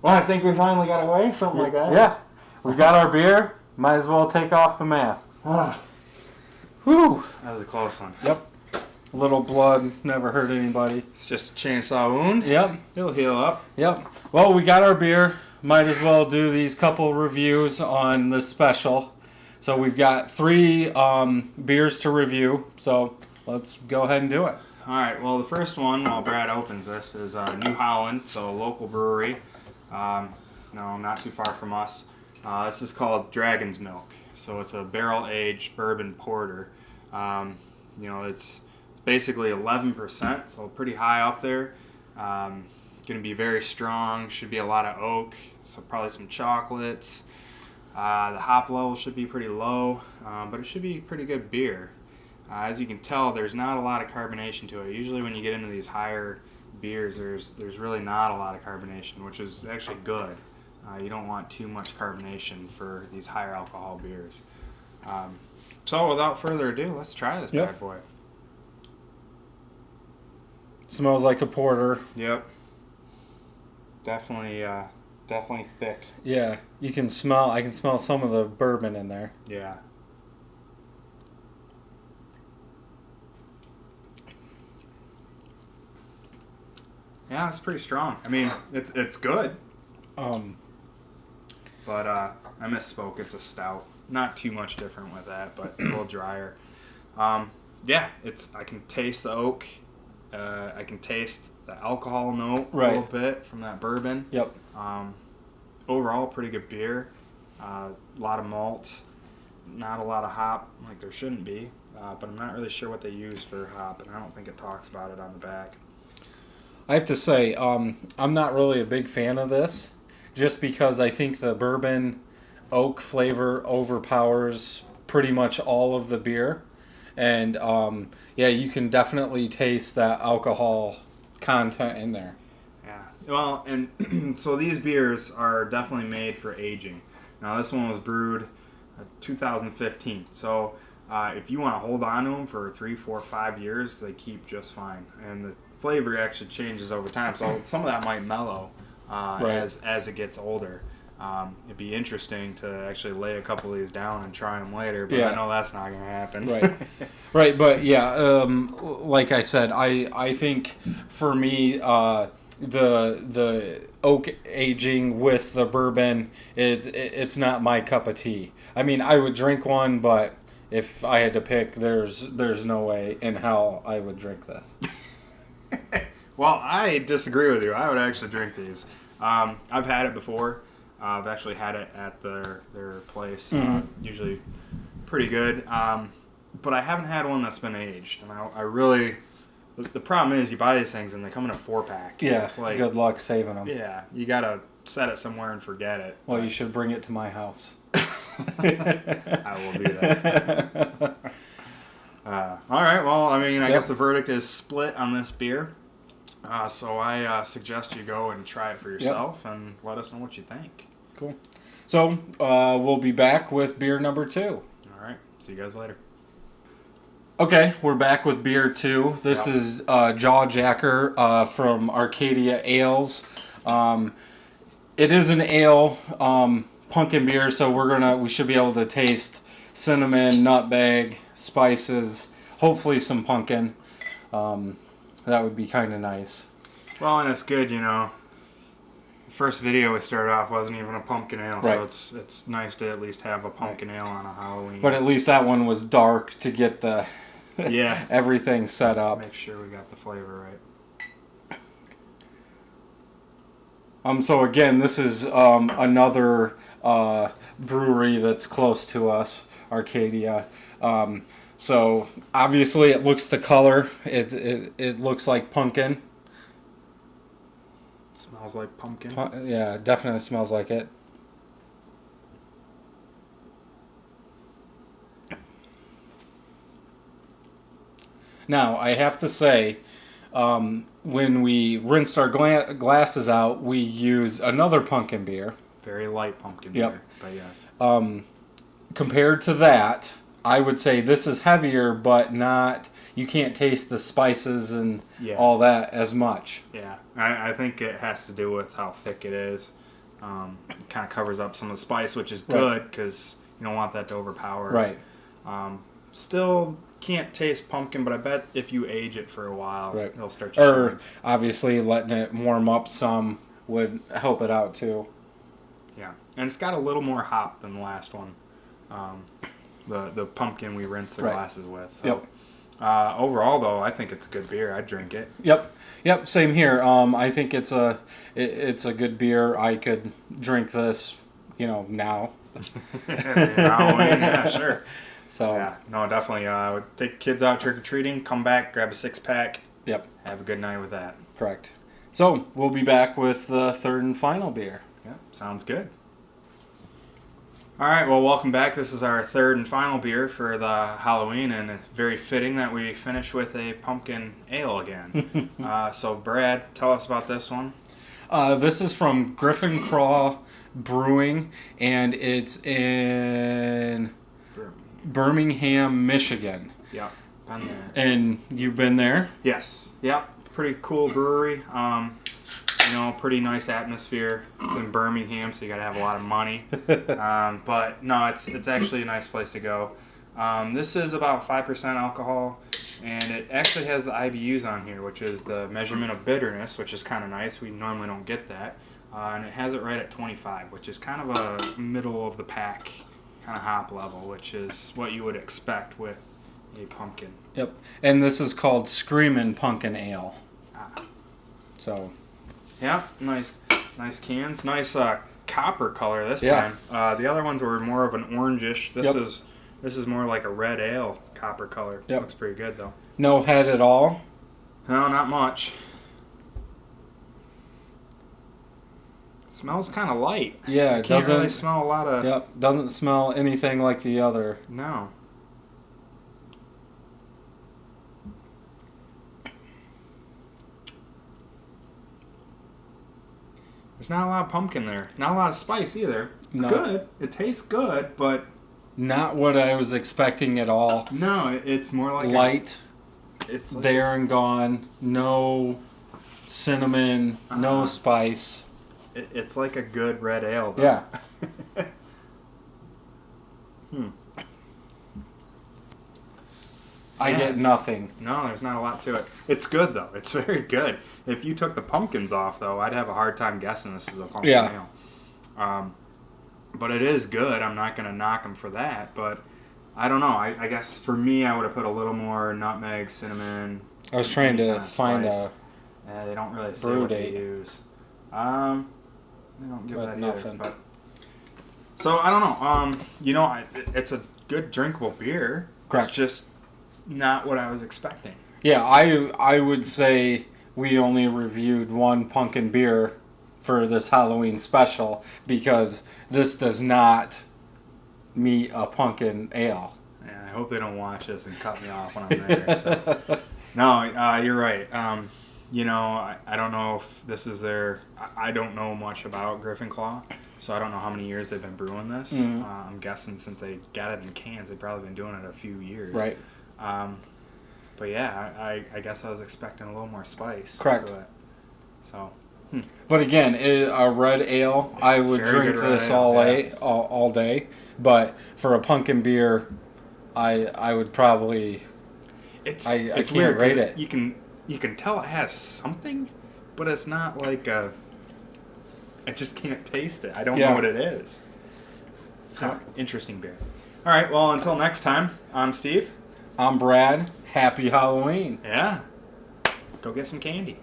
Well, I think we finally got away, something like that. Yeah. We got our beer. Might as well take off the masks. Whew. That was a close one. Yep. A little blood never hurt anybody. It's just a chainsaw wound. Yep. It'll heal up. Yep. Well, we got our beer. Might as well do these couple reviews on this special. So we've got 3 beers to review. So let's go ahead and do it. All right. Well, the first one, while Brad opens this, is New Holland, so a local brewery. No, not too far from us. This is called Dragon's Milk. So it's a barrel-aged bourbon porter. It's basically 11%, so pretty high up there. Going to be very strong. Should be a lot of oak, so probably some chocolates. The hop level should be pretty low, but it should be pretty good beer. As you can tell, there's not a lot of carbonation to it. Usually when you get into these higher beers, there's really not a lot of carbonation, which is actually good. You don't want too much carbonation for these higher alcohol beers. So without further ado, let's try this bad boy. Smells like a porter. Yep. Definitely thick. Yeah, I can smell some of the bourbon in there. Yeah. Yeah, it's pretty strong. I mean, it's good. But I misspoke. It's a stout. Not too much different with that, but a little drier. Yeah, I can taste the oak. I can taste the alcohol note a little bit from that bourbon. Yep. Overall, pretty good beer. A lot of malt. Not a lot of hop, like there shouldn't be. But I'm not really sure what they use for hop, and I don't think it talks about it on the back. I have to say, I'm not really a big fan of this, just because I think the bourbon oak flavor overpowers pretty much all of the beer. And, yeah, you can definitely taste that alcohol content in there. Yeah. Well, and so these beers are definitely made for aging. Now, this one was brewed 2015. So if you want to hold on to them for 3, 4, 5 years, they keep just fine. And the flavor actually changes over time. So some of that might mellow as it gets older. It'd be interesting to actually lay a couple of these down and try them later, but I know that's not going to happen. Right. Right, but yeah, like I said, I think for me, the oak aging with the bourbon, it's not my cup of tea. I mean, I would drink one, but if I had to pick, there's no way in hell I would drink this. Well, I disagree with you. I would actually drink these. I've had it before. I've actually had it at their place. Usually pretty good. But I haven't had one that's been aged. And I really... The problem is you buy these things and they come in a 4-pack. Yeah, it's like, good luck saving them. Yeah, you got to set it somewhere and forget it. Well, you should bring it to my house. I will do that. All right, well, I mean, I guess the verdict is split on this beer. So I suggest you go and try it for yourself and let us know what you think. Cool. So we'll be back with beer number 2. All right. See you guys later. Okay, we're back with beer 2. This is Jawjacker from Arcadia Ales. It is an ale pumpkin beer, so we should be able to taste cinnamon, nutmeg, spices, hopefully some pumpkin. That would be kind of nice. Well, and it's good, the first video we started off wasn't even a pumpkin ale, so it's nice to at least have a pumpkin ale on a Halloween. But at least that one was dark to get the everything set up. Make sure we got the flavor right. So again, this is another brewery that's close to us, Arcadia. So obviously it looks the color. It looks like pumpkin. Smells like pumpkin. Yeah, it definitely smells like it. Now, I have to say, when we rinsed our glasses out, we use another pumpkin beer. Very light pumpkin beer, but yes. Compared to that, I would say this is heavier, but not... You can't taste the spices and all that as much. Yeah, I think it has to do with how thick it is. Kind of covers up some of the spice, which is good because you don't want that to overpower. Right. Still can't taste pumpkin, but I bet if you age it for a while, it'll start to Or obviously letting it warm up some would help it out too. Yeah, and it's got a little more hop than the last one. The pumpkin we rinsed the glasses with. So, overall, though, I think it's a good beer. I'd drink it. Yep. Same here. I think it's a good beer. I could drink this, now. Yeah, sure. So yeah, no, definitely. Take kids out trick or treating. Come back, grab a 6-pack. Yep. Have a good night with that. Correct. So we'll be back with the third and final beer. Yeah, sounds good. All right, well, welcome back. This is our third and final beer for the Halloween, and it's very fitting that we finish with a pumpkin ale again. So, Brad, tell us about this one. This is from Griffin Craw Brewing, and it's in Birmingham, Michigan. Yeah, been there. And you've been there? Yes. Yep. Pretty cool brewery. Pretty nice atmosphere. It's in Birmingham, so you got to have a lot of money. But no, it's actually a nice place to go. This is about 5% alcohol, and it actually has the IBUs on here, which is the measurement of bitterness, which is kind of nice. We normally don't get that. And it has it right at 25, which is kind of a middle of the pack kind of hop level, which is what you would expect with a pumpkin. Yep. And this is called Screamin Pumpkin Ale. So. Yeah, nice cans. Nice copper color this time. The other ones were more of an orangish. This is more like a red ale copper color. Yep. Looks pretty good though. No head at all? No, not much. Smells kind of light. Yeah, it doesn't really smell a lot of. Yep, doesn't smell anything like the other. No. There's not a lot of pumpkin there. Not a lot of spice either. It's good. It tastes good, but not what I was expecting at all. No, it's more like light. It's like there and gone. No cinnamon. No spice. It's like a good red ale, though. Yeah. I get nothing. No, there's not a lot to it. It's good, though. It's very good. If you took the pumpkins off, though, I'd have a hard time guessing this is a pumpkin ale. But it is good. I'm not going to knock them for that. But I don't know. I guess for me, I would have put a little more nutmeg, cinnamon. I was trying to find a... they don't really say what they use. They don't give that nothing. Either. But, so, I don't know. It's a good drinkable beer. Correct. It's just not what I was expecting. Yeah, I would say we only reviewed one pumpkin beer for this Halloween special because this does not meet a pumpkin ale. Yeah, I hope they don't watch this and cut me off when I'm there. So. No, you're right. I don't know if this is I don't know much about Griffin Claw, so I don't know how many years they've been brewing this. Mm-hmm. I'm guessing since they got it in cans, they've probably been doing it a few years. Right. But yeah, I guess I was expecting a little more spice. Correct. To it. So. But again, a red ale, I would drink this all day. But for a pumpkin beer, I would probably. It's can't weird rate it. You can tell it has something, but it's not like a. I just can't taste it. I don't know what it is. Interesting beer. All right. Well, until next time, I'm Steve. I'm Brad. Happy Halloween. Yeah. Go get some candy.